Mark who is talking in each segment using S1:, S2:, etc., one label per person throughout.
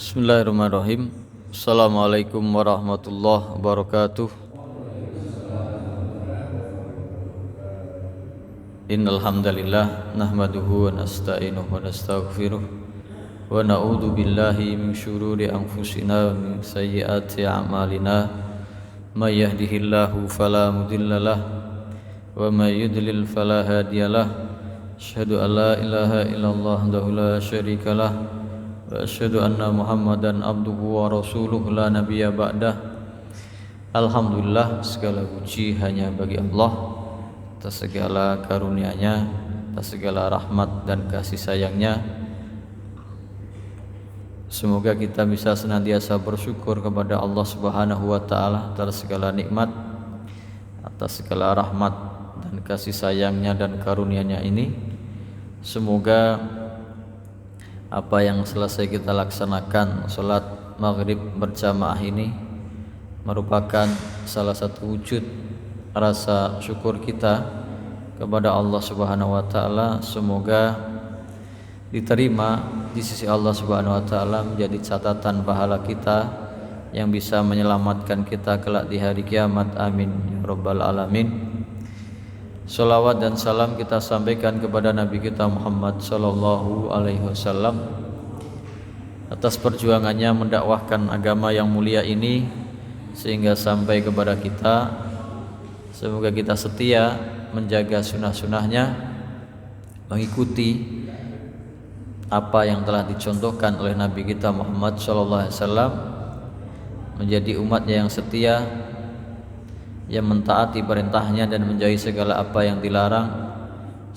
S1: Bismillahirrahmanirrahim. Assalamualaikum warahmatullahi wabarakatuh. Innal hamdalillah nahmaduhu wa nasta'inuhu wa nastaghfiruh wa na'udzu billahi min syururi anfusina wa min sayyiati a'malina. May yahdihillahu fala mudhillalah wa may yudlil fala hadiyalah. Asyhadu an la ilaha illallah wahdahu la syarikalah wa asyhadu anna Muhammadan abduhu wa rasuluh la nabiyya ba'dah. Alhamdulillah, segala puji hanya bagi Allah atas segala karunia-Nya, atas segala rahmat dan kasih sayang-Nya. Semoga kita bisa senantiasa bersyukur kepada Allah Subhanahu wa taala atas segala nikmat, atas segala rahmat dan kasih sayang-Nya dan karunia-Nya ini. Semoga apa yang selesai kita laksanakan salat maghrib berjamaah ini merupakan salah satu wujud rasa syukur kita kepada Allah Subhanahu wa taala. Semoga diterima di sisi Allah Subhanahu wa taala, menjadi catatan pahala kita yang bisa menyelamatkan kita kelak di hari kiamat. Amin ya rabbal alamin. Salawat dan salam kita sampaikan kepada Nabi kita Muhammad sallallahu alaihi wasallam atas perjuangannya mendakwahkan agama yang mulia ini sehingga sampai kepada kita. Semoga kita setia menjaga sunnah-sunnahnya, mengikuti apa yang telah dicontohkan oleh Nabi kita Muhammad sallallahu alaihi wasallam, menjadi umatnya yang setia, yang mentaati perintahnya dan menjauhi segala apa yang dilarang.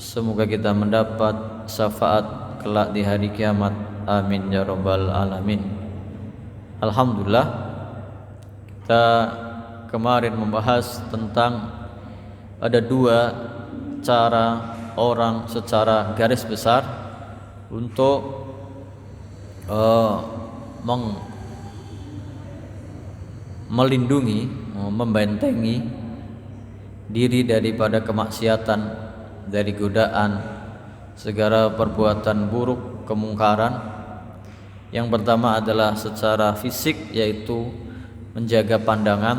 S1: Semoga kita mendapat syafaat kelak di hari kiamat. Amin ya rabbal alamin. Alhamdulillah, kita kemarin membahas tentang ada dua cara orang secara garis besar untuk melindungi, membentengi diri daripada kemaksiatan, dari godaan segala perbuatan buruk, kemungkaran. Yang pertama adalah secara fisik, yaitu menjaga pandangan,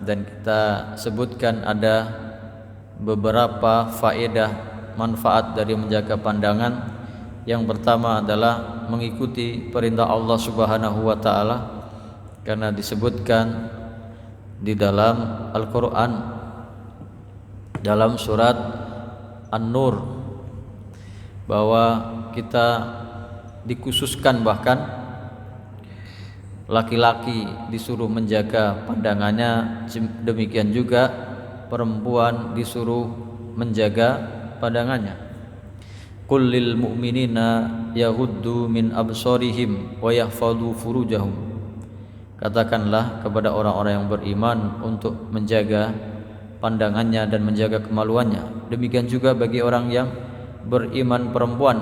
S1: dan kita sebutkan ada beberapa faedah manfaat dari menjaga pandangan. Yang pertama adalah mengikuti perintah Allah Subhanahu wa taala, karena disebutkan di dalam Al-Quran dalam surat An-Nur bahwa kita dikhususkan, bahkan laki-laki disuruh menjaga pandangannya, demikian juga perempuan disuruh menjaga pandangannya. Qul lil mu'minina yaghuddu min absarihim wa yahfadhu furujahum. Katakanlah kepada orang-orang yang beriman untuk menjaga pandangannya dan menjaga kemaluannya. Demikian juga bagi orang yang beriman perempuan.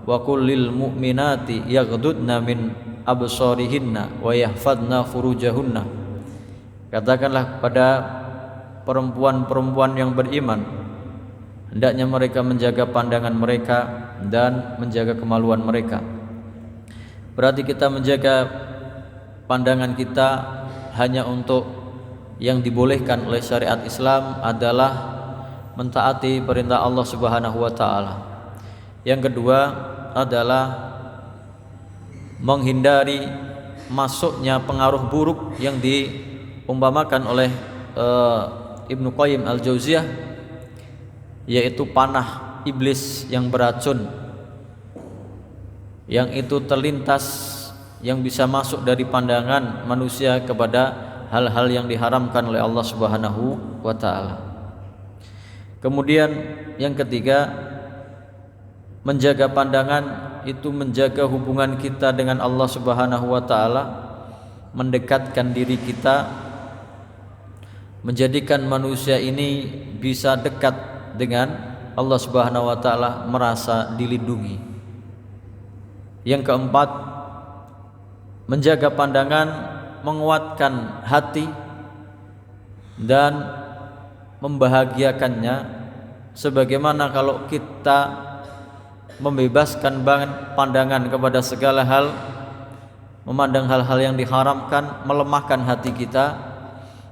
S1: Wa qul lil mu'minati yaghdudna min absarihinna wa yahfadna furujahunna. Katakanlah kepada perempuan-perempuan yang beriman, hendaknya mereka menjaga pandangan mereka dan menjaga kemaluan mereka. Berarti kita menjaga pandangan kita hanya untuk yang dibolehkan oleh syariat Islam adalah mentaati perintah Allah Subhanahu wa taala. Yang kedua adalah menghindari masuknya pengaruh buruk yang diumpamakan oleh Ibnu Qayyim Al-Jauziyah, yaitu panah iblis yang beracun, yang itu terlintas, yang bisa masuk dari pandangan manusia kepada hal-hal yang diharamkan oleh Allah Subhanahu wa taala. Kemudian yang ketiga, menjaga pandangan itu menjaga hubungan kita dengan Allah Subhanahu wa taala, mendekatkan diri kita, menjadikan manusia ini bisa dekat dengan Allah Subhanahu wa taala, merasa dilindungi. Yang keempat, menjaga pandangan menguatkan hati dan membahagiakannya, sebagaimana kalau kita membebaskan pandangan kepada segala hal, memandang hal-hal yang diharamkan melemahkan hati kita,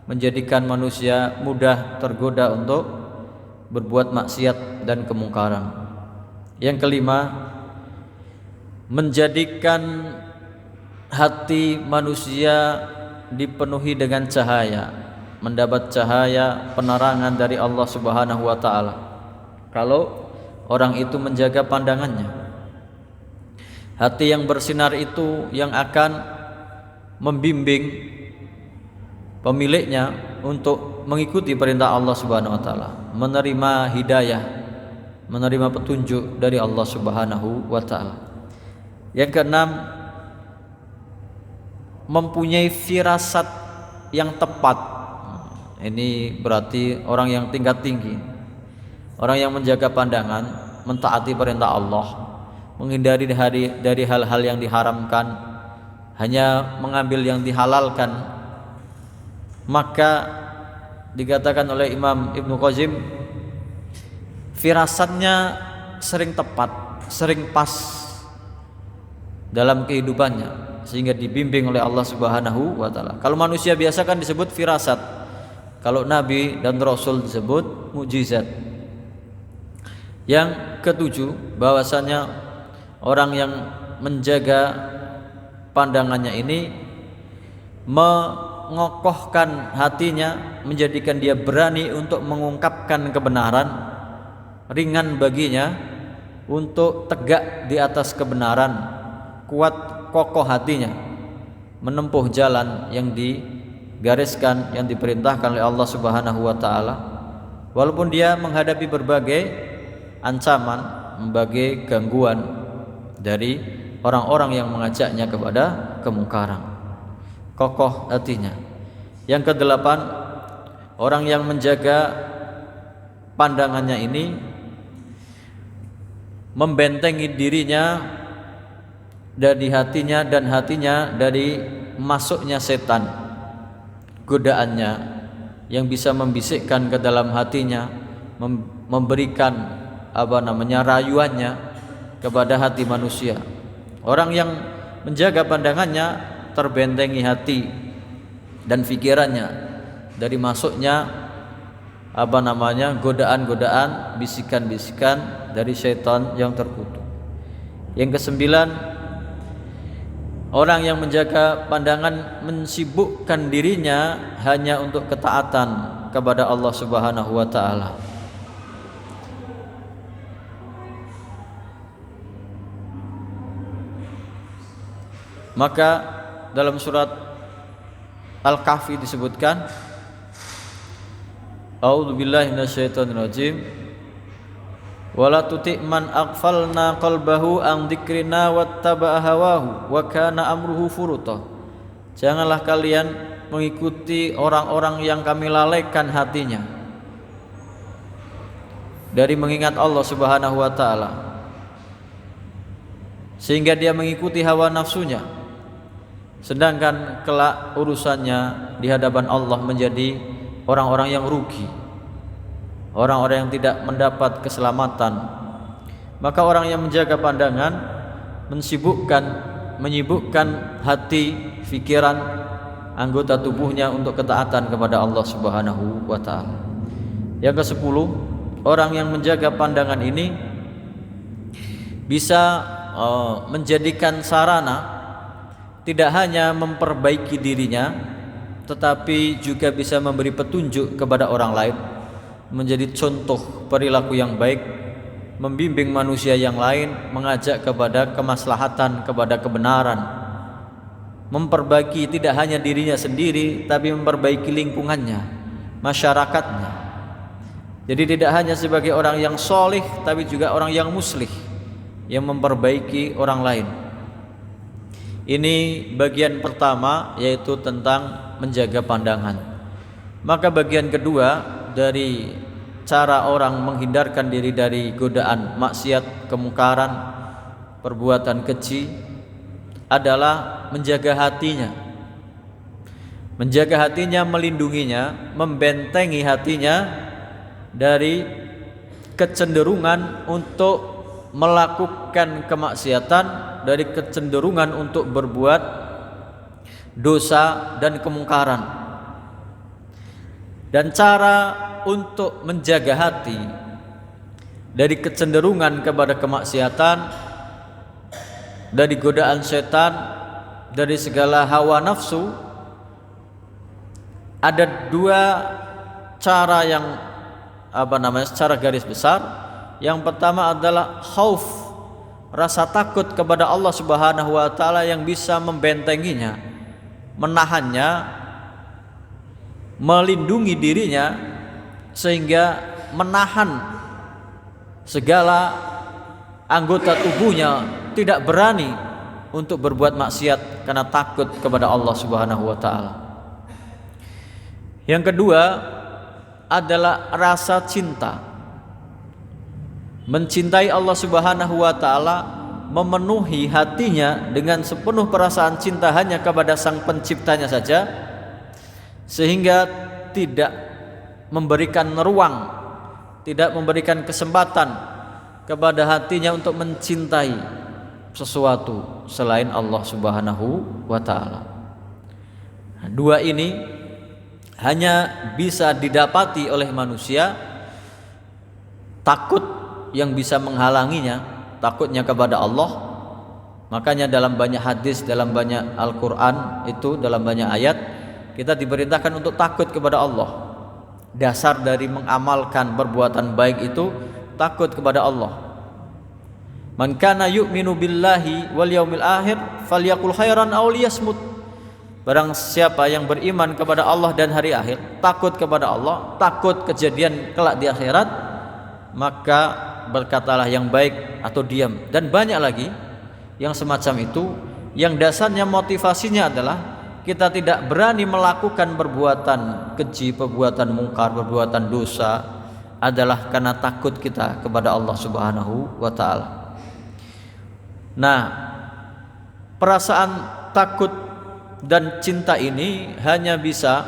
S1: menjadikan manusia mudah tergoda untuk berbuat maksiat dan kemungkaran. Yang kelima, menjadikan hati manusia dipenuhi dengan cahaya, mendapat cahaya penerangan dari Allah Subhanahu wa taala. Kalau orang itu menjaga pandangannya, hati yang bersinar itu yang akan membimbing pemiliknya untuk mengikuti perintah Allah Subhanahu wa taala, menerima hidayah, menerima petunjuk dari Allah Subhanahu wa taala. Yang keenam, mempunyai firasat yang tepat. Ini berarti orang yang tingkat tinggi, orang yang menjaga pandangan, mentaati perintah Allah, menghindari dari hal-hal yang diharamkan, hanya mengambil yang dihalalkan. Maka dikatakan oleh Imam Ibnu Qayyim, firasatnya sering tepat, sering pas dalam kehidupannya, sehingga dibimbing oleh Allah Subhanahu wa taala. Kalau manusia biasa kan disebut firasat, kalau nabi dan rasul disebut mukjizat. Yang ketujuh, bahwasanya orang yang menjaga pandangannya ini mengokohkan hatinya, menjadikan dia berani untuk mengungkapkan kebenaran, ringan baginya untuk tegak di atas kebenaran, kuat kokoh hatinya menempuh jalan yang digariskan, yang diperintahkan oleh Allah Subhanahu wa taala, walaupun dia menghadapi berbagai ancaman, berbagai gangguan dari orang-orang yang mengajaknya kepada kemungkaran. Kokoh hatinya. Yang kedelapan, orang yang menjaga pandangannya ini membentengi dirinya dari hatinya dan hatinya dari masuknya setan, godaannya yang bisa membisikkan ke dalam hatinya, memberikan rayuannya kepada hati manusia. Orang yang menjaga pandangannya terbentengi hati dan pikirannya dari masuknya godaan-godaan, bisikan-bisikan dari setan yang terkutuk. Yang kesembilan, orang yang menjaga pandangan mensibukkan dirinya hanya untuk ketaatan kepada Allah Subhanahu wa taala. Maka dalam surat Al-Kahfi disebutkan, A'udzubillahi minasyaitonirrajim, wala tuti' man aghfalna qalbahu an dzikrina wattaba'a hawahu wa kana amruhu furuta. Janganlah kalian mengikuti orang-orang yang kami lalaikan hatinya dari mengingat Allah Subhanahu wa taala, sehingga dia mengikuti hawa nafsunya, sedangkan kelak urusannya di hadapan Allah menjadi orang-orang yang rugi, orang-orang yang tidak mendapat keselamatan. Maka orang yang menjaga pandangan menyibukkan hati, pikiran, anggota tubuhnya untuk ketaatan kepada Allah Subhanahu wa taala. Yang ke-10, orang yang menjaga pandangan ini bisa menjadikan sarana tidak hanya memperbaiki dirinya, tetapi juga bisa memberi petunjuk kepada orang lain, menjadi contoh perilaku yang baik, membimbing manusia yang lain, mengajak kepada kemaslahatan, kepada kebenaran, memperbaiki tidak hanya dirinya sendiri, tapi memperbaiki lingkungannya, masyarakatnya. Jadi tidak hanya sebagai orang yang solih, tapi juga orang yang muslih, yang memperbaiki orang lain. Ini bagian pertama, yaitu tentang menjaga pandangan. Maka bagian kedua dari cara orang menghindarkan diri dari godaan maksiat, kemungkaran, perbuatan keji adalah menjaga hatinya. Menjaga hatinya, melindunginya, membentengi hatinya dari kecenderungan untuk melakukan kemaksiatan, dari kecenderungan untuk berbuat dosa dan kemungkaran. Dan cara untuk menjaga hati dari kecenderungan kepada kemaksiatan, dari godaan setan, dari segala hawa nafsu, ada dua cara yang secara garis besar. Yang pertama adalah khauf, rasa takut kepada Allah Subhanahu wa taala yang bisa membentenginya, menahannya, melindungi dirinya sehingga menahan segala anggota tubuhnya tidak berani untuk berbuat maksiat karena takut kepada Allah Subhanahu wa taala. Yang kedua adalah rasa cinta. Mencintai Allah Subhanahu wa taala, memenuhi hatinya dengan sepenuh perasaan cinta hanya kepada Sang Penciptanya saja, sehingga tidak memberikan ruang, tidak memberikan kesempatan kepada hatinya untuk mencintai sesuatu selain Allah Subhanahu wa taala. Dua ini hanya bisa didapati oleh manusia. Takut yang bisa menghalanginya, takutnya kepada Allah. Makanya dalam banyak hadis, dalam banyak Al-Quran itu, dalam banyak ayat, kita diperintahkan untuk takut kepada Allah. Dasar dari mengamalkan perbuatan baik itu takut kepada Allah. Man kana yu'minu billahi wal yaumil akhir falyaqul khairan aw liyasmut. Barang siapa yang beriman kepada Allah dan hari akhir, takut kepada Allah, takut kejadian kelak di akhirat, maka berkatalah yang baik atau diam. Dan banyak lagi yang semacam itu, yang dasarnya motivasinya adalah kita tidak berani melakukan perbuatan keji, perbuatan mungkar, perbuatan dosa, adalah karena takut kita kepada Allah Subhanahu wa taala. Nah, perasaan takut dan cinta ini hanya bisa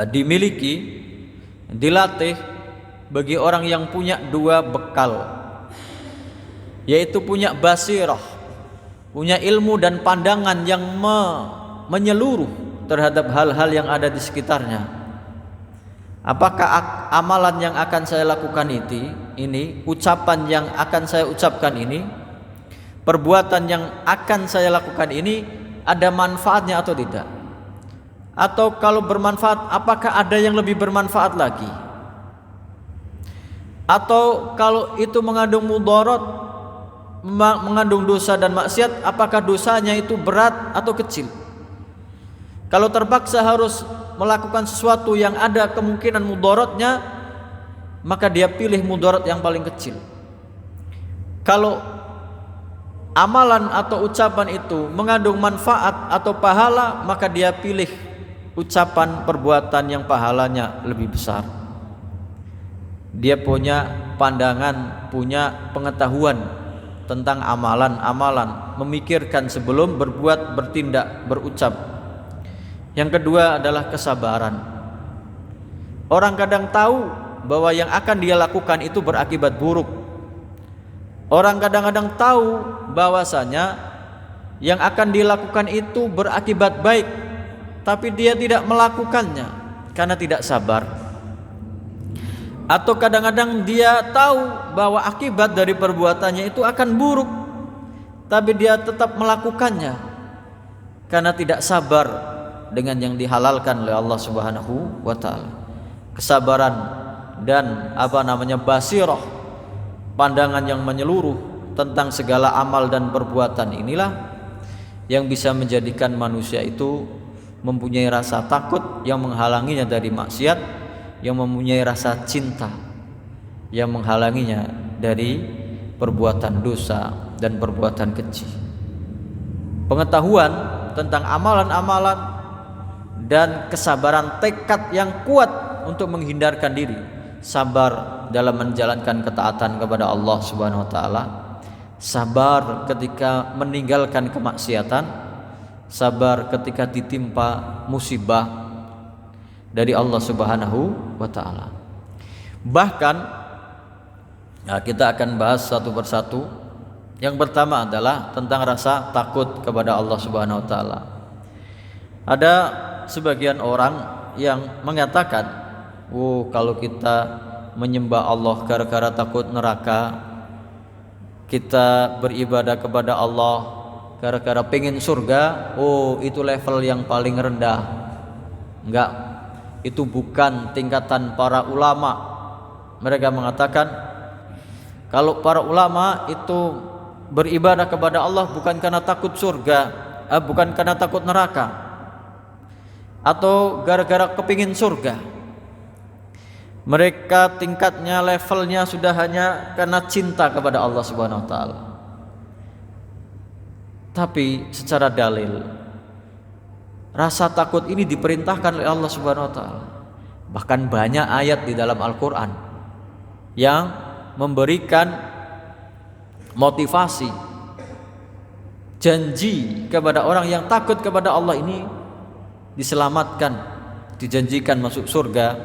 S1: dimiliki, dilatih bagi orang yang punya dua bekal, yaitu punya basirah, punya ilmu dan pandangan yang menyeluruh terhadap hal-hal yang ada di sekitarnya. Apakah amalan yang akan saya lakukan ini, ucapan yang akan saya ucapkan ini, perbuatan yang akan saya lakukan ini ada manfaatnya atau tidak? Atau kalau bermanfaat, apakah ada yang lebih bermanfaat lagi? Atau kalau itu mengandung mudarat, mengandung dosa dan maksiat, apakah dosanya itu berat atau kecil? Kalau terpaksa harus melakukan sesuatu yang ada kemungkinan mudaratnya, maka dia pilih mudarat yang paling kecil. Kalau amalan atau ucapan itu mengandung manfaat atau pahala, maka dia pilih ucapan perbuatan yang pahalanya lebih besar. Dia punya pandangan, punya pengetahuan tentang amalan-amalan, memikirkan sebelum berbuat, bertindak, berucap. Yang kedua adalah kesabaran. Orang kadang tahu bahwa yang akan dia lakukan itu berakibat buruk. Orang kadang-kadang tahu bahwasanya yang akan dilakukan itu berakibat baik, tapi dia tidak melakukannya karena tidak sabar. Atau kadang-kadang dia tahu bahwa akibat dari perbuatannya itu akan buruk, tapi dia tetap melakukannya karena tidak sabar dengan yang dihalalkan oleh Allah Subhanahu wa taala. Kesabaran dan basirah, pandangan yang menyeluruh tentang segala amal dan perbuatan inilah yang bisa menjadikan manusia itu mempunyai rasa takut yang menghalanginya dari maksiat, yang mempunyai rasa cinta yang menghalanginya dari perbuatan dosa dan perbuatan keji. Pengetahuan tentang amalan-amalan dan kesabaran, tekad yang kuat untuk menghindarkan diri, sabar dalam menjalankan ketaatan kepada Allah Subhanahu wa taala, sabar ketika meninggalkan kemaksiatan, sabar ketika ditimpa musibah dari Allah Subhanahu wa taala. Bahkan kita akan bahas satu persatu. Yang pertama adalah tentang rasa takut kepada Allah Subhanahu wa taala. Ada sebagian orang yang mengatakan, "Oh, kalau kita menyembah Allah gara-gara takut neraka, kita beribadah kepada Allah gara-gara pengen surga, oh itu level yang paling rendah." Enggak, itu bukan tingkatan para ulama. Mereka mengatakan kalau para ulama itu beribadah kepada Allah bukan karena takut surga, bukan karena takut neraka, atau gara-gara kepingin surga. Mereka tingkatnya, levelnya sudah hanya karena cinta kepada Allah Subhanahu wa taala. Tapi secara dalil, rasa takut ini diperintahkan oleh Allah Subhanahu wa taala. Bahkan banyak ayat di dalam Al-Qur'an yang memberikan motivasi, janji kepada orang yang takut kepada Allah ini diselamatkan, dijanjikan masuk surga,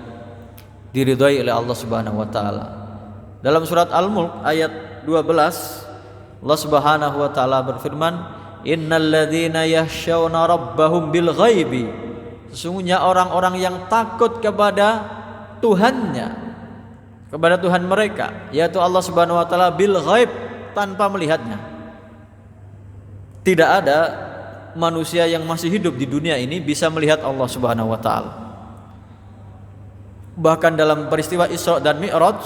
S1: diridhai oleh Allah Subhanahu wa taala. Dalam surat Al-Mulk ayat 12, Allah Subhanahu wa taala berfirman, "Innal ladzina yakhshawna rabbahum bil ghaibi." Sesungguhnya orang-orang yang takut kepada Tuhannya, kepada Tuhan mereka, yaitu Allah Subhanahu wa taala, bil ghaib, tanpa melihatnya. Tidak ada manusia yang masih hidup di dunia ini bisa melihat Allah Subhanahu wa taala. Bahkan dalam peristiwa Isra dan Mi'raj,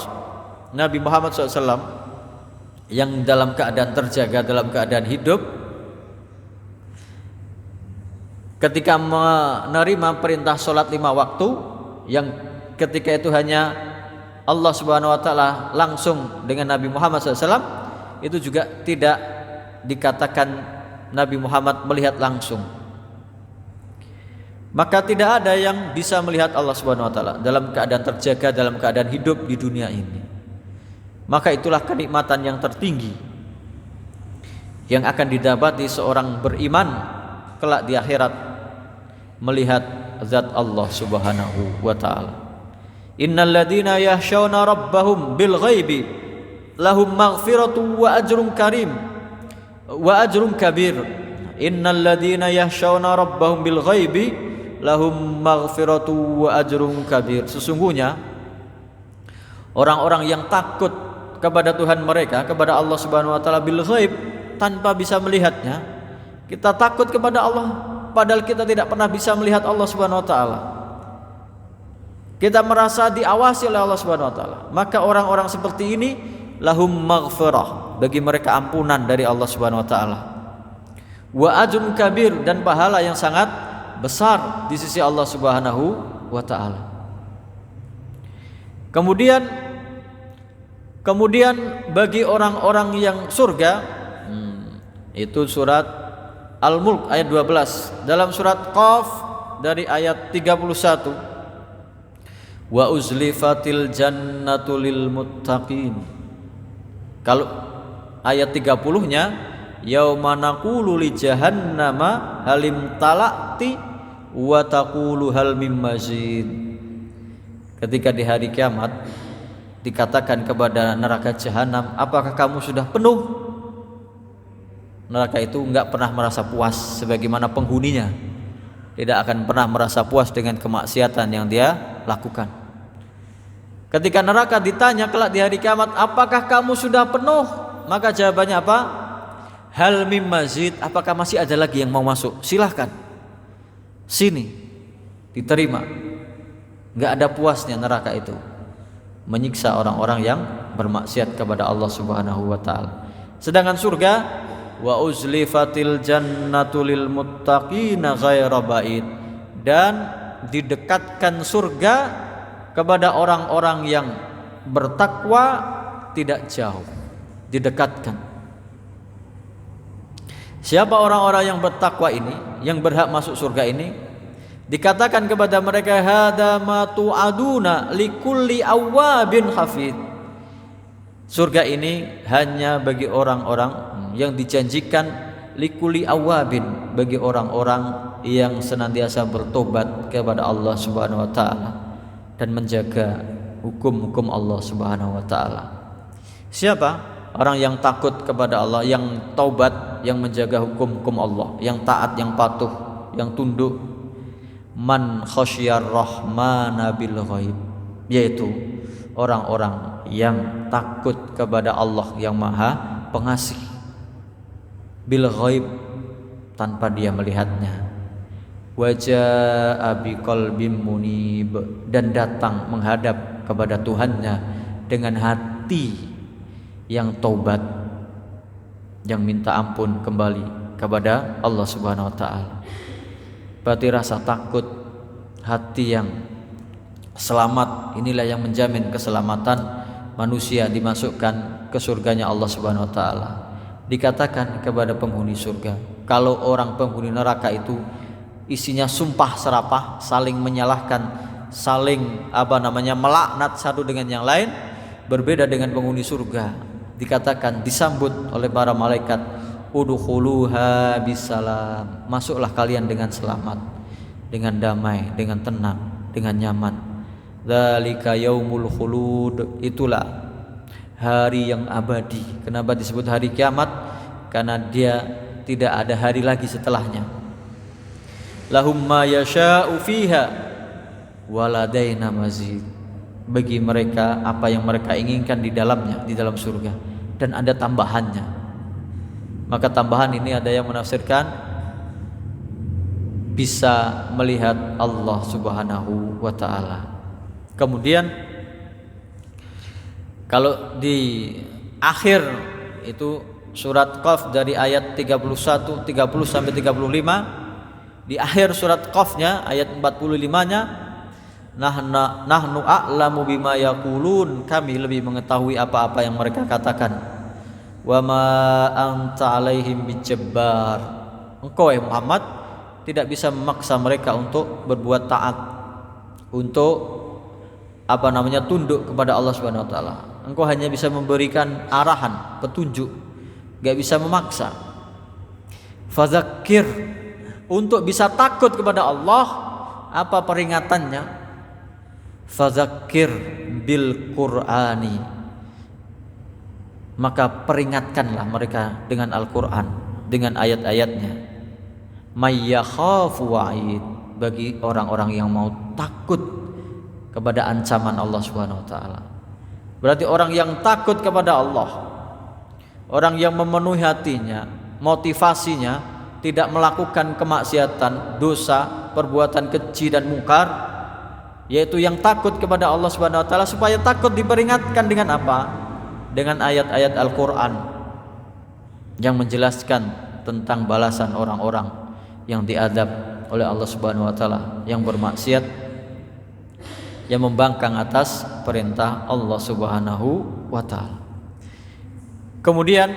S1: Nabi Muhammad SAW yang dalam keadaan terjaga, dalam keadaan hidup, ketika menerima perintah sholat 5 waktu, yang ketika itu hanya Allah Subhanahu wa taala langsung dengan Nabi Muhammad SAW, itu juga tidak dikatakan Nabi Muhammad melihat langsung. Maka tidak ada yang bisa melihat Allah Subhanahu wa taala dalam keadaan terjaga, dalam keadaan hidup di dunia ini. Maka itulah kenikmatan yang tertinggi yang akan didapati seorang beriman kelak di akhirat, melihat zat Allah Subhanahu wa taala. Innal ladzina yakhshawna rabbahum bil ghaibi lahum maghfiratun wa ajrun karim wa ajrun kabir. Innal ladzina yakhshawna rabbahum bil ghaibi lahum maghfiratun wa ajrun kabir. Sesungguhnya orang-orang yang takut kepada Tuhan mereka, kepada Allah Subhanahu wa taala bil ghaib, tanpa bisa melihatnya. Kita takut kepada Allah padahal kita tidak pernah bisa melihat Allah Subhanahu wa taala. Kita merasa diawasi oleh Allah Subhanahu wa taala. Maka orang-orang seperti ini lahum maghfirah, bagi mereka ampunan dari Allah Subhanahu wa taala. Wa ajrun kabir, dan pahala yang sangat besar di sisi Allah Subhanahu wa taala. Kemudian bagi orang-orang yang surga, itu surat Al-Mulk ayat 12. Dalam surat Qaf dari ayat 31, wa uzlifatil jannatu lil muttaqin. Kalau ayat 30-nya, yauma naqulu li jahannama halim talati wa taqulu hal mim mazid. Ketika di hari kiamat dikatakan kepada neraka jahanam, apakah kamu sudah penuh? Neraka itu enggak pernah merasa puas sebagaimana penghuninya tidak akan pernah merasa puas dengan kemaksiatan yang dia lakukan. Ketika neraka ditanya kelak di hari kiamat, apakah kamu sudah penuh? Maka jawabannya apa? Hal mim mazid, apakah masih ada lagi yang mau masuk? Silahkan, sini, diterima. Enggak ada puasnya neraka itu, menyiksa orang-orang yang bermaksiat kepada Allah Subhanahu wa taala. Sedangkan surga, wa uzlifatil jannatu lil muttaqina ghaira ba'id, dan didekatkan surga kepada orang-orang yang bertakwa tidak jauh, didekatkan. Siapa orang-orang yang bertakwa ini, yang berhak masuk surga ini? Dikatakan kepada mereka, hada ma tu'aduna likulli awwabin hafid. Surga ini hanya bagi orang-orang yang dijanjikan likulli awwabin, bagi orang-orang yang senantiasa bertobat kepada Allah Subhanahu wa taala dan menjaga hukum-hukum Allah Subhanahu wa taala. Siapa? Orang yang takut kepada Allah, yang taubat, yang menjaga hukum-hukum Allah, yang taat, yang patuh, yang tunduk man khasyar rahmana bil ghaib, yaitu orang-orang yang takut kepada Allah yang Maha Pengasih, bil ghaib, tanpa dia melihatnya. Wajaa biqalbim munib, dan datang menghadap kepada Tuhannya dengan hati yang taubat, yang minta ampun kembali kepada Allah Subhanahu wa taala. Berarti rasa takut, hati yang selamat, inilah yang menjamin keselamatan manusia dimasukkan ke surganya Allah Subhanahu wa taala. Dikatakan kepada penghuni surga, kalau orang penghuni neraka itu isinya sumpah serapah, saling menyalahkan, saling melaknat satu dengan yang lain, berbeda dengan penghuni surga. Dikatakan, disambut oleh para malaikat, udkhuluha bisalam, masuklah kalian dengan selamat, dengan damai, dengan tenang, dengan nyaman. Dzalika yaumul khulud, itulah hari yang abadi. Kenapa disebut hari kiamat? Karena dia tidak ada hari lagi setelahnya. Lahum ma yasha'u fiha waladaina mazid, bagi mereka apa yang mereka inginkan di dalamnya, di dalam surga, dan ada tambahannya. Maka tambahan ini ada yang menafsirkan bisa melihat Allah Subhanahu wa taala. Kemudian kalau di akhir itu surat Qaf dari ayat 31, 30 sampai 35, di akhir surat Qaf-nya ayat 45-nya, nahnu a'lamu bima yaqulun, kami lebih mengetahui apa-apa yang mereka katakan. Wa ma anta 'alaihim bijabbar, engkau Muhammad tidak bisa memaksa mereka untuk berbuat taat, untuk tunduk kepada Allah Subhanahu wa taala. Engkau hanya bisa memberikan arahan, petunjuk, enggak bisa memaksa. Fadzakir, untuk bisa takut kepada Allah, apa peringatannya? Fadzakir bil Qur'ani, maka peringatkanlah mereka dengan Al-Qur'an, dengan ayat-ayatnya. May yakhafu wa'id, bagi orang-orang yang mau takut kepada ancaman Allah Subhanahu wa taala. Berarti orang yang takut kepada Allah, orang yang memenuhi hatinya, motivasinya tidak melakukan kemaksiatan, dosa, perbuatan keji dan mungkar, yaitu yang takut kepada Allah Subhanahu wa taala. Supaya takut diperingatkan dengan apa? Dengan ayat-ayat Al-Qur'an yang menjelaskan tentang balasan orang-orang yang diadab oleh Allah Subhanahu wa taala, yang bermaksiat, yang membangkang atas perintah Allah Subhanahu wa taala. Kemudian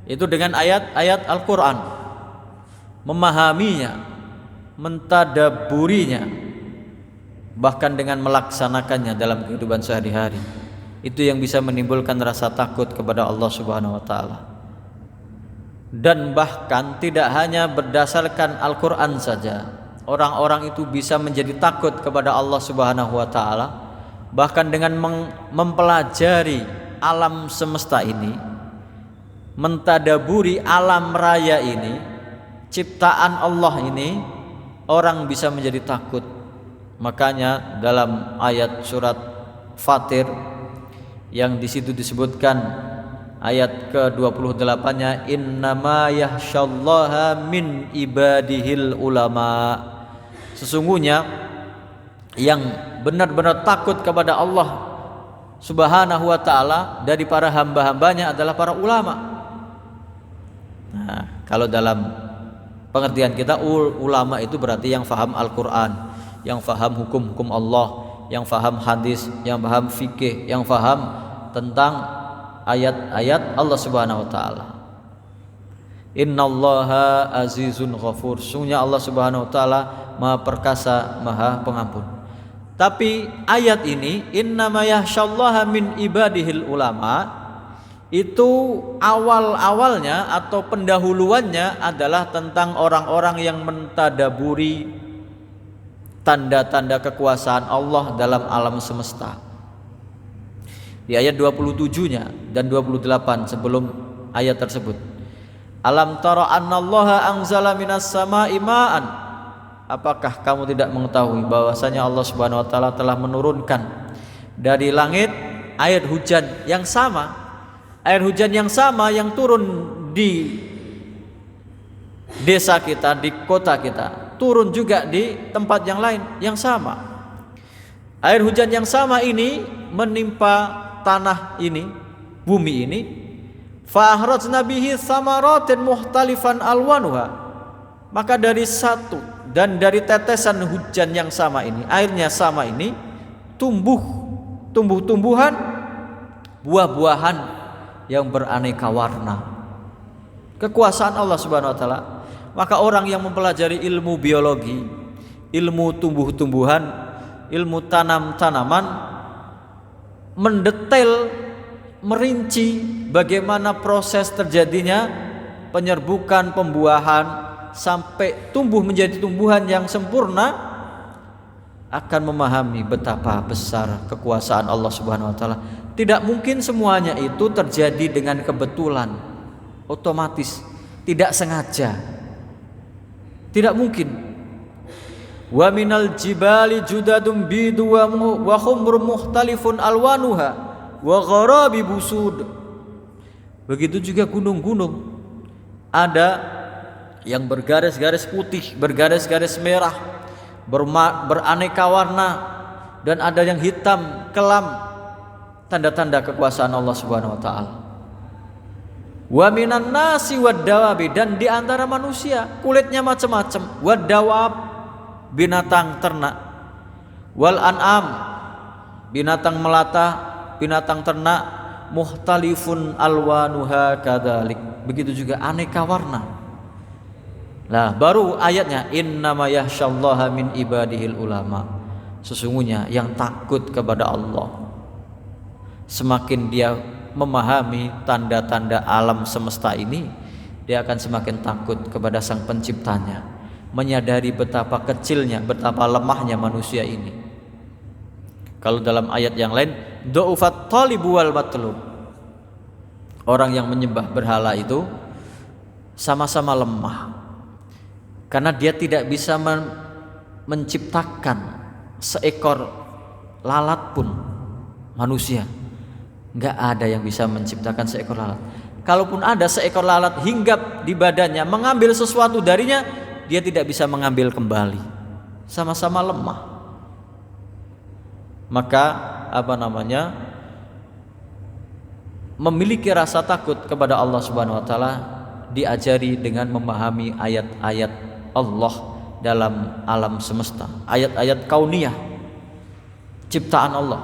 S1: itu dengan ayat-ayat Al-Qur'an, memahaminya, mentadabburinya, bahkan dengan melaksanakannya dalam kehidupan sehari-hari, itu yang bisa menimbulkan rasa takut kepada Allah Subhanahu wa taala. Dan bahkan tidak hanya berdasarkan Al-Qur'an saja, orang-orang itu bisa menjadi takut kepada Allah Subhanahu wa taala bahkan dengan mempelajari alam semesta ini, mentadaburi alam raya ini, ciptaan Allah ini, orang bisa menjadi takut. Makanya dalam ayat surat Fatir yang di situ disebutkan ayat ke-28-nya, innama yahsyallaha min ibadihil ulama, sesungguhnya yang benar-benar takut kepada Allah Subhanahu wa taala dari para hamba-hambanya adalah para ulama. Nah, kalau dalam pengertian kita, ulama itu berarti yang faham Al-Qur'an, yang faham hukum-hukum Allah, yang faham hadis, yang faham fikih, yang faham tentang ayat-ayat Allah Subhanahu wa taala. Innallaha azizun ghafur, sungguhnya Allah Subhanahu wa taala Maha perkasa, Maha pengampun. Tapi ayat ini, innama yahsyallaha min ibadihil ulama, itu awal-awalnya atau pendahuluannya adalah tentang orang-orang yang mentadaburi tanda-tanda kekuasaan Allah dalam alam semesta. Di ayat 27-nya dan 28 sebelum ayat tersebut, alam tara annallaha anzala minas sama'i ma'an, apakah kamu tidak mengetahui bahwasanya Allah Subhanahu wa taala telah menurunkan dari langit air hujan yang sama, air hujan yang sama yang turun di desa kita, di kota kita, turun juga di tempat yang lain yang sama. Air hujan yang sama ini menimpa tanah ini, bumi ini, fa akhrajna bihi thamaratin mukhtalifan alwanuha, maka dari satu dan dari tetesan hujan yang sama ini, airnya sama ini, tumbuh-tumbuhan, buah-buahan yang beraneka warna. Kekuasaan Allah Subhanahu wa taala. Maka orang yang mempelajari ilmu biologi, ilmu tumbuh-tumbuhan, ilmu tanam-tanaman, mendetail, merinci bagaimana proses terjadinya penyerbukan, pembuahan sampai tumbuh menjadi tumbuhan yang sempurna, akan memahami betapa besar kekuasaan Allah Subhanahu wa taala. Tidak mungkin semuanya itu terjadi dengan kebetulan, otomatis, tidak sengaja. Tidak mungkin. Wa minal jibali judadun bidu wa khumrun mukhtalifun alwanuha wa gharabi busud. Begitu juga gunung-gunung, ada yang bergaris-garis putih, bergaris-garis merah, beraneka warna, dan ada yang hitam kelam, tanda-tanda kekuasaan Allah Subhanahu wa taala. Wa minan nasi wad dawabi, dan di antara manusia kulitnya macam-macam, wad dawab, binatang ternak, wal an'am, binatang melata, binatang ternak, mukhtalifun alwanuha kadzalik, begitu juga aneka warna. Nah, baru ayatnya innama yakhsyallaha min ibadihil ulama. Sesungguhnya yang takut kepada Allah, semakin dia memahami tanda-tanda alam semesta ini, dia akan semakin takut kepada Sang Penciptanya, menyadari betapa kecilnya, betapa lemahnya manusia ini. Kalau dalam ayat yang lain, du'ufat talibu wal matlub, orang yang menyembah berhala itu sama-sama lemah, karena dia tidak bisa menciptakan seekor lalat pun. Manusia nggak ada yang bisa menciptakan seekor lalat. Kalaupun ada seekor lalat hinggap di badannya, mengambil sesuatu darinya, dia tidak bisa mengambil kembali. Sama-sama lemah. Maka memiliki rasa takut kepada Allah Subhanahu wa taala diajari dengan memahami ayat-ayat Allah dalam alam semesta, ayat-ayat kauniyah, ciptaan Allah,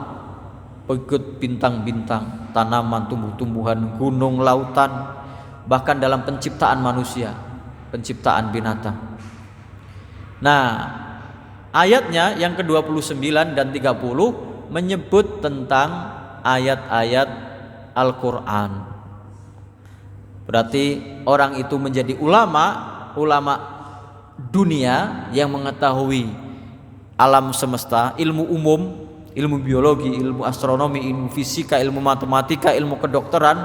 S1: berikut bintang-bintang, tanaman, tumbuh-tumbuhan, gunung, lautan, bahkan dalam penciptaan manusia, penciptaan binatang. Nah, ayatnya yang ke-29 dan 30 menyebut tentang ayat-ayat Al-Quran. Berarti orang itu menjadi ulama dunia yang mengetahui alam semesta, ilmu umum, ilmu biologi, ilmu astronomi, ilmu fisika, ilmu matematika, ilmu kedokteran,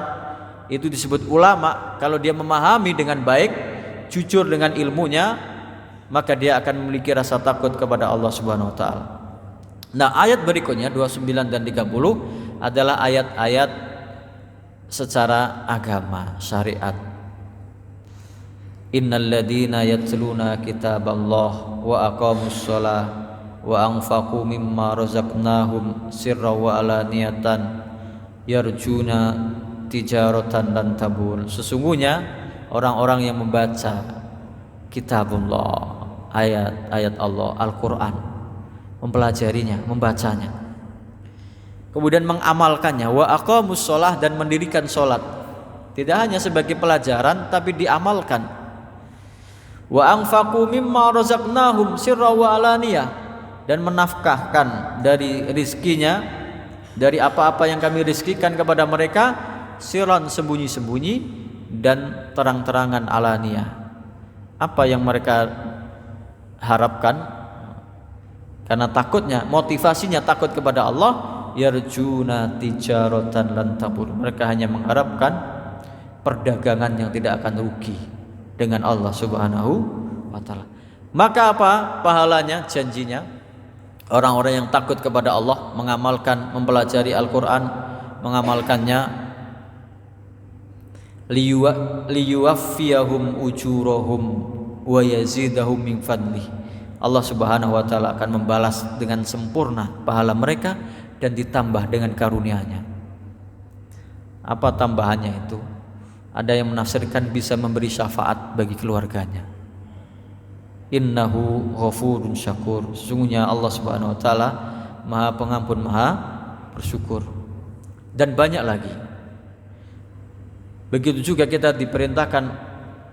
S1: itu disebut ulama. Kalau dia memahami dengan baik, jujur dengan ilmunya, maka dia akan memiliki rasa takut kepada Allah Subhanahu wa taala. Nah, ayat berikutnya 29 dan 30 adalah ayat-ayat secara agama, syariat. Innal ladzina yatluna kitaballah wa aqamus shalah wa anfaqu mimma razaqnahum sirran wa alaniyatan yarjuna tijaratan lan tabur. Sesungguhnya orang-orang yang membaca kitabullah, ayat-ayat Allah, Al-Quran, mempelajarinya, membacanya, kemudian mengamalkannya, wa aqamus shalah, dan mendirikan sholat, tidak hanya sebagai pelajaran tapi diamalkan. Wa anfaqu mimma razaqnahum sirran wa alaniyah, dan menafkahkan dari rizkinya, dari apa-apa yang kami rizkikan kepada mereka, sirran, sembunyi-sembunyi, dan terang-terangan, alaniyah. Apa yang mereka harapkan? Karena takutnya, motivasinya takut kepada Allah, yarjuna tijaratan lan tabur. Mereka hanya mengharapkan perdagangan yang tidak akan rugi dengan Allah Subhanahu wa taala. Maka apa pahalanya, janjinya? Orang-orang yang takut kepada Allah, mengamalkan, mempelajari Al-Quran, mengamalkannya, liyuwaffiyahum ujurahum wa yazidahum min fadlih. Allah Subhanahu wa taala akan membalas dengan sempurna pahala mereka dan ditambah dengan karunia-Nya. Apa tambahannya itu? Ada yang menafsirkan bisa memberi syafaat bagi keluarganya. Innahu ghafurun syakur. Sesungguhnya Allah Subhanahu wa taala Maha Pengampun, Maha Bersyukur. Dan banyak lagi. Begitu juga kita diperintahkan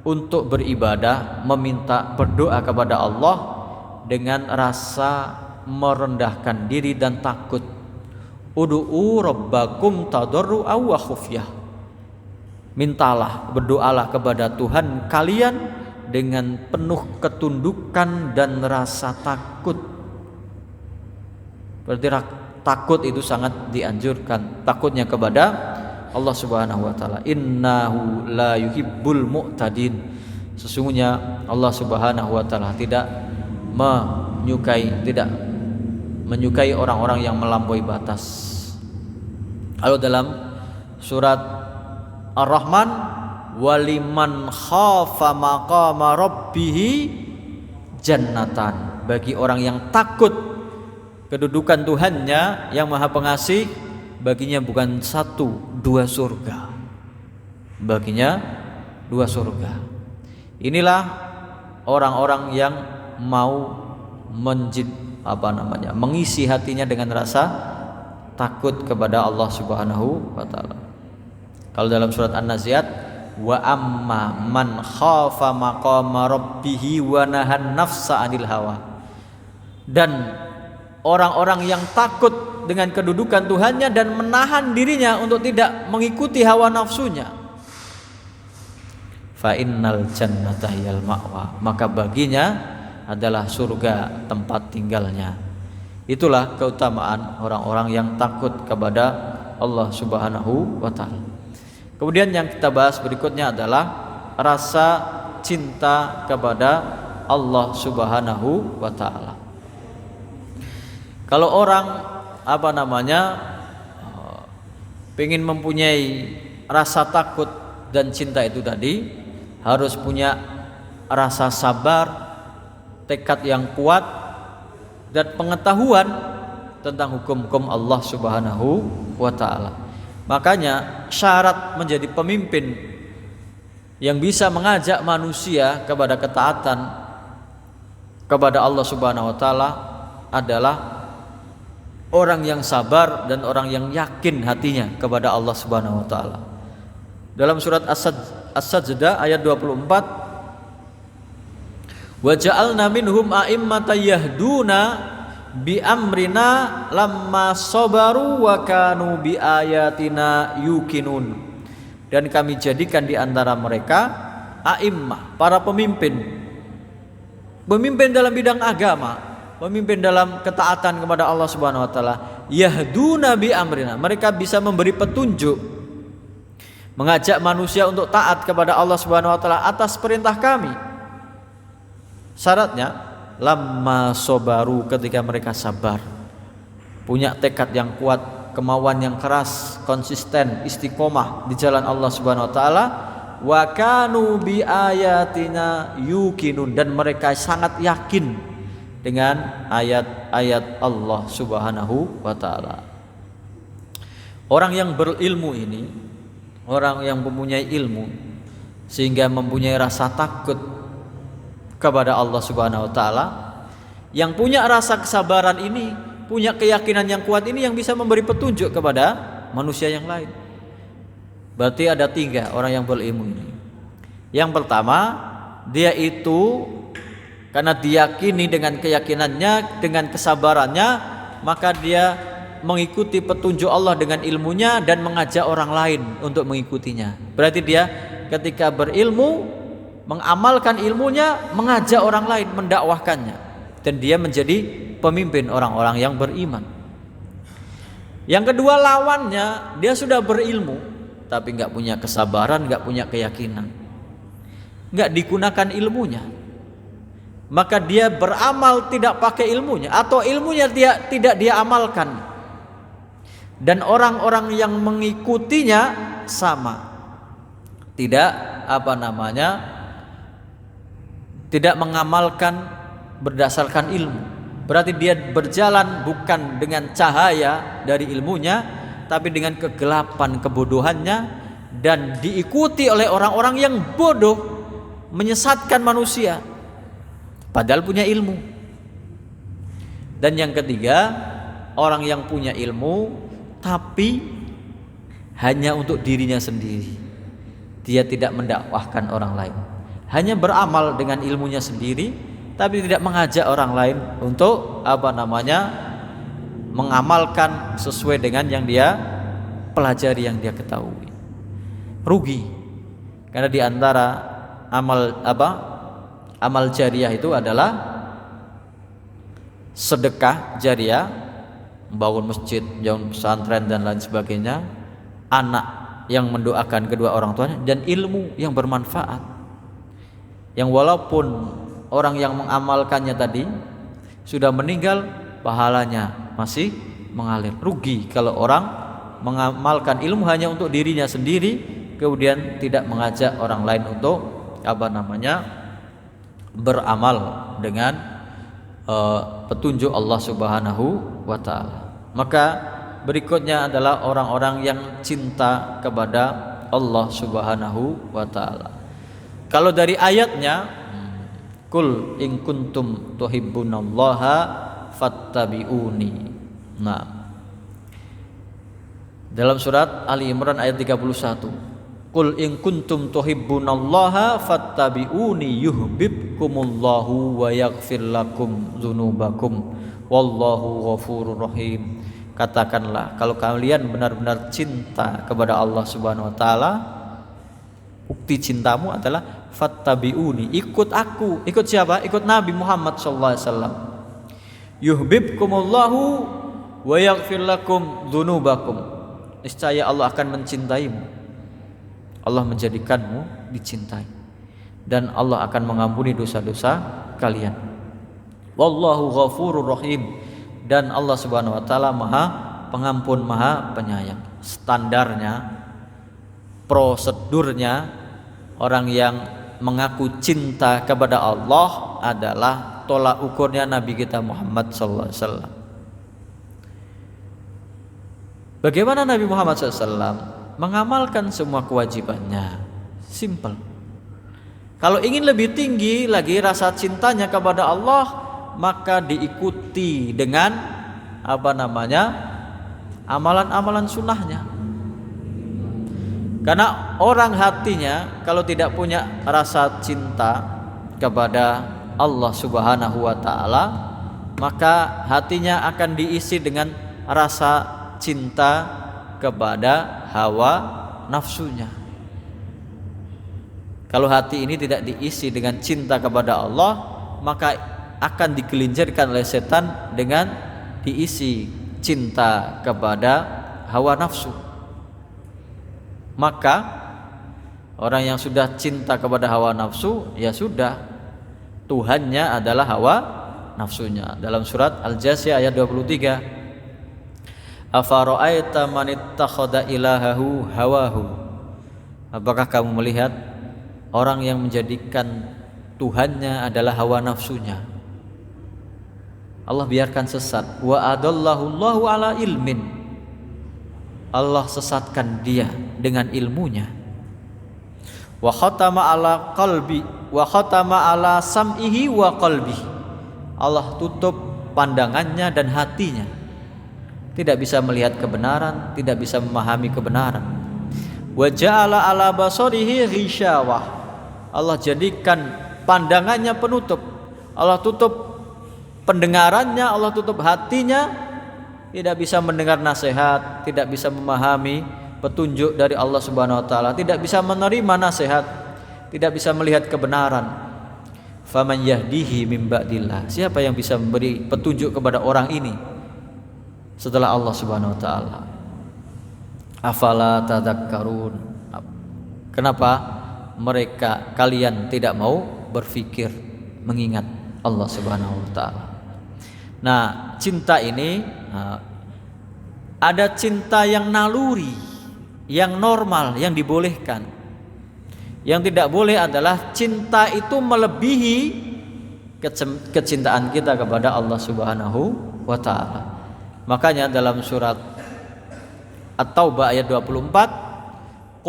S1: untuk beribadah, meminta, berdoa kepada Allah dengan rasa merendahkan diri dan takut. Ud'u rabbakum tadarru'a wa khufyah. Mintalah, berdoalah kepada Tuhan kalian dengan penuh ketundukan dan rasa takut. Berarti takut itu sangat dianjurkan. Takutnya kepada Allah Subhanahu wa taala. Innahu la yuhibbul mu'tadin. Sesungguhnya Allah Subhanahu wa taala tidak menyukai orang-orang yang melampaui batas. Lalu dalam surat Ar-Rahman, waliman khafa maqama rabbih jannatan. Bagi orang yang takut kedudukan Tuhannya yang Maha Pengasih, baginya bukan 1, 2 surga. Baginya 2 surga. Inilah orang-orang yang mau mengisi hatinya dengan rasa takut kepada Allah Subhanahu wa taala. Kalau dalam surat An-Nazi'at, wa amma man khafa maqama rabbih wa nahan nafsa 'anil hawa. Dan orang-orang yang takut dengan kedudukan Tuhannya dan menahan dirinya untuk tidak mengikuti hawa nafsunya, fa innal jannata hiyal ma'wa. Maka baginya adalah surga tempat tinggalnya. Itulah keutamaan orang-orang yang takut kepada Allah Subhanahu wa taala. Kemudian yang kita bahas berikutnya adalah rasa cinta kepada Allah Subhanahu wa taala. Kalau orang ingin mempunyai rasa takut dan cinta itu tadi, harus punya rasa sabar, tekad yang kuat, dan pengetahuan tentang hukum-hukum Allah Subhanahu wa taala. Makanya syarat menjadi pemimpin yang bisa mengajak manusia kepada ketaatan kepada Allah Subhanahu wa taala adalah orang yang sabar dan orang yang yakin hatinya kepada Allah Subhanahu wa taala. Dalam surat As-Sajdah ayat 24, wa ja'alna minhum a'immatan yahduna bi amrina lamma sabaru wa kanu bi ayatina yuqinun. Dan kami jadikan di antara mereka a'immah, para pemimpin dalam bidang agama, pemimpin dalam ketaatan kepada Allah Subhanahu wa taala. Yahduna bi amrina, mereka bisa memberi petunjuk, mengajak manusia untuk taat kepada Allah Subhanahu wa taala atas perintah kami. Syaratnya lamma sobaru, ketika mereka sabar, punya tekad yang kuat, kemauan yang keras, konsisten, istiqomah di jalan Allah Subhanahu wa taala. Wa kanu bi ayatina yuqinun, dan mereka sangat yakin dengan ayat-ayat Allah Subhanahu wa taala. Orang yang berilmu ini, orang yang mempunyai ilmu sehingga mempunyai rasa takut kepada Allah Subhanahu wa taala, yang punya rasa kesabaran ini, punya keyakinan yang kuat ini, yang bisa memberi petunjuk kepada manusia yang lain. Berarti ada 3 orang yang berilmu ini. Yang pertama, dia itu karena diyakini dengan keyakinannya, dengan kesabarannya, maka dia mengikuti petunjuk Allah dengan ilmunya dan mengajak orang lain untuk mengikutinya. Berarti dia ketika berilmu, mengamalkan ilmunya, mengajak orang lain, mendakwahkannya, dan dia menjadi pemimpin orang-orang yang beriman. Yang kedua, lawannya, dia sudah berilmu tapi nggak punya kesabaran, nggak punya keyakinan, nggak digunakan ilmunya. maka dia beramal tidak pakai ilmunya, atau ilmunya tidak dia amalkan, dan orang-orang yang mengikutinya sama, tidak tidak mengamalkan berdasarkan ilmu. Berarti dia berjalan bukan dengan cahaya dari ilmunya, tapi dengan kegelapan kebodohannya, dan diikuti oleh orang-orang yang bodoh, menyesatkan manusia padahal punya ilmu. Dan yang ketiga, orang yang punya ilmu tapi hanya untuk dirinya sendiri, dia tidak mendakwahkan orang lain, hanya beramal dengan ilmunya sendiri tapi tidak mengajak orang lain untuk mengamalkan sesuai dengan yang dia pelajari, yang dia ketahui. Rugi. Karena di antara amal jariah itu adalah sedekah jariah, membangun masjid, membangun pesantren dan lain sebagainya, anak yang mendoakan kedua orang tuanya, dan ilmu yang bermanfaat, yang walaupun orang yang mengamalkannya tadi sudah meninggal, pahalanya masih mengalir. Rugi kalau orang mengamalkan ilmu hanya untuk dirinya sendiri, kemudian tidak mengajak orang lain untuk beramal dengan petunjuk Allah Subhanahu wa taala. Maka berikutnya adalah orang-orang yang cinta kepada Allah Subhanahu wa taala. Kalau dari ayatnya, Qul in kuntum tuhibbunallaha fattabi'uni. Nah, dalam surat Ali Imran ayat 31, Qul in kuntum tuhibbunallaha fattabi'uni yuhibbukumullahu wa yaghfir lakum dzunubakum wallahu ghafurur rahim. Katakanlah, kalau kalian benar-benar cinta kepada Allah Subhanahu wa taala, bukti cintamu adalah fattabi'uni, ikut aku. Ikut siapa? Ikut Nabi Muhammad sallallahu alaihi wasallam. Yuhibbukumullahu wa yaghfir lakum dzunubakum. Niscaya Allah akan mencintaimu. Allah menjadikanmu dicintai, dan Allah akan mengampuni dosa-dosa kalian. Wallahu ghafurur rahim, dan Allah Subhanahu wa taala Maha Pengampun, Maha Penyayang. Standarnya, prosedurnya orang yang mengaku cinta kepada Allah adalah tolak ukurnya Nabi kita Muhammad sallallahu alaihi wasallam. Bagaimana Nabi Muhammad SAW mengamalkan semua kewajibannya? Simple. Kalau ingin lebih tinggi lagi rasa cintanya kepada Allah, maka diikuti dengan amalan-amalan sunnahnya. Karena orang hatinya kalau tidak punya rasa cinta kepada Allah Subhanahu wa taala, maka hatinya akan diisi dengan rasa cinta kepada hawa nafsunya. Kalau hati ini tidak diisi dengan cinta kepada Allah, maka akan digelincirkan oleh setan dengan diisi cinta kepada hawa nafsu. Maka orang yang sudah cinta kepada hawa nafsu, ya sudah, Tuhannya adalah hawa nafsunya. Dalam surat Al-Jasiyah ayat 23, afara'aita man ittakhadha ilahahu hawahu. Apakah kamu melihat orang yang menjadikan Tuhannya adalah hawa nafsunya? Allah biarkan sesat. Wa adallahu Allahu ala ilmin. Allah sesatkan dia dengan ilmunya. Wa khatama ala qalbi wa khatama ala sam'ihi wa qalbi. Allah tutup pandangannya dan hatinya. Tidak bisa melihat kebenaran, tidak bisa memahami kebenaran. Wa ja'ala ala basarihi ghishawah. Allah jadikan pandangannya penutup. Allah tutup pendengarannya, Allah tutup hatinya. Tidak bisa mendengar nasihat, tidak bisa memahami petunjuk dari Allah Subhanahu wa taala, tidak bisa menerima nasihat, tidak bisa melihat kebenaran. Faman yahdihi mim ba'dillah. Siapa yang bisa memberi petunjuk kepada orang ini setelah Allah Subhanahu wa taala? Afala tadhakkarun. Kenapa kalian tidak mau berpikir, mengingat? Allah Subhanahu wa taala. Nah, cinta ini ada cinta yang naluri, yang normal, yang dibolehkan. Yang tidak boleh adalah cinta itu melebihi kecintaan kita kepada Allah Subhanahu wa taala. Makanya dalam surat At-Taubah ayat 24,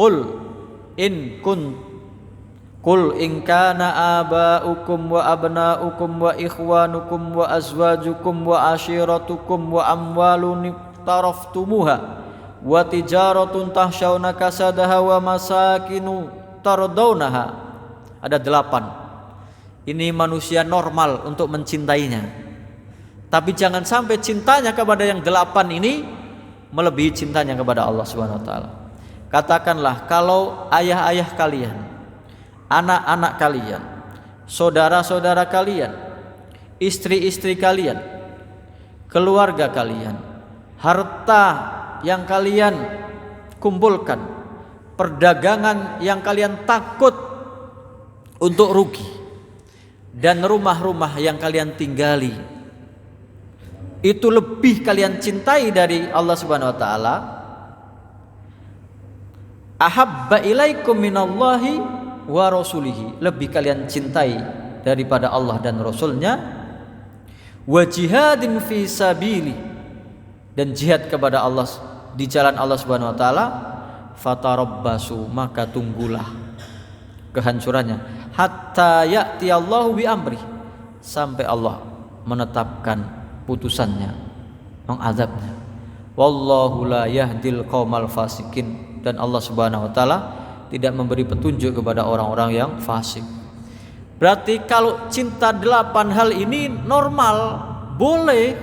S1: Qul in kana aba'ukum wa abna'ukum wa ikhwanukum wa azwajukum wa ashiratukum wa amwalun taraftumuha wa tijaratun tahsyawna kasadaha wa masakinu tardawnaha. Ada 8. Ini manusia normal untuk mencintainya. Tapi jangan sampai cintanya kepada yang 8 ini melebihi cintanya kepada Allah Subhanahu wa taala. Katakanlah kalau ayah-ayah kalian, anak-anak kalian, saudara-saudara kalian, istri-istri kalian, keluarga kalian, harta yang kalian kumpulkan, perdagangan yang kalian takut untuk rugi, dan rumah-rumah yang kalian tinggali, itu lebih kalian cintai dari Allah Subhanahu wa taala, ahabba ilaikum minallahi wa rasulihi, lebih kalian cintai daripada Allah dan Rasulnya, wa jihadin fi sabili, dan jihad kepada Allah di jalan Allah Subhanahu wa taala, fatarabbasu, maka tunggulah kehancurannya, hatta ya'ti Allahu bi amri, sampai Allah menetapkan putusannya, mengazabnya. Wallahu la yahdil qaumal fasikin, dan Allah Subhanahu wa taala tidak memberi petunjuk kepada orang-orang yang fasik. Berarti kalau cinta 8 hal ini normal, boleh,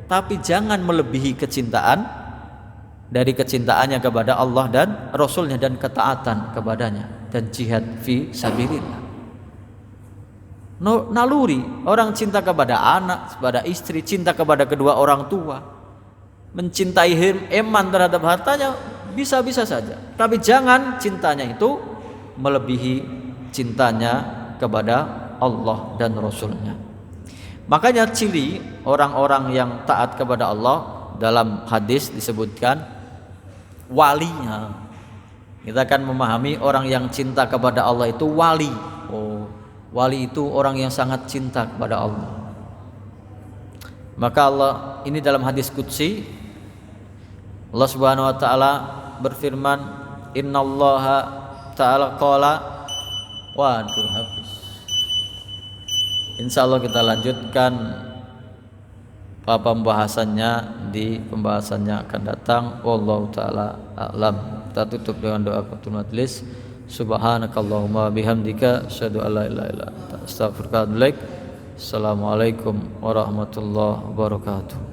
S1: tapi jangan melebihi kecintaan dari kecintaannya kepada Allah dan Rasulnya, dan ketaatan kepadanya, dan jihad fi sabilillah. Naluri orang cinta kepada anak, kepada istri, cinta kepada kedua orang tua, mencintai iman terhadap hartanya, bisa-bisa saja, tapi jangan cintanya itu melebihi cintanya kepada Allah dan Rasulnya. Makanya ciri orang-orang yang taat kepada Allah, dalam hadis disebutkan walinya. Kita akan memahami orang yang cinta kepada Allah itu wali. Wali itu orang yang sangat cinta kepada Allah. Maka Allah ini dalam hadis qudsi, Allah Subhanahu wa taala berfirman, innallaha ta'ala qala, waduh habis. Insyaallah kita lanjutkan pembahasannya di pembahasannya akan datang. Wallahu taala a'lam. Kita tutup dengan doa kafatul majlis. Subhanakallahumma bihamdika asyhadu an la ilaha illa anta astaghfiruka wa atubu ilaik. Assalamualaikum warahmatullahi wabarakatuh.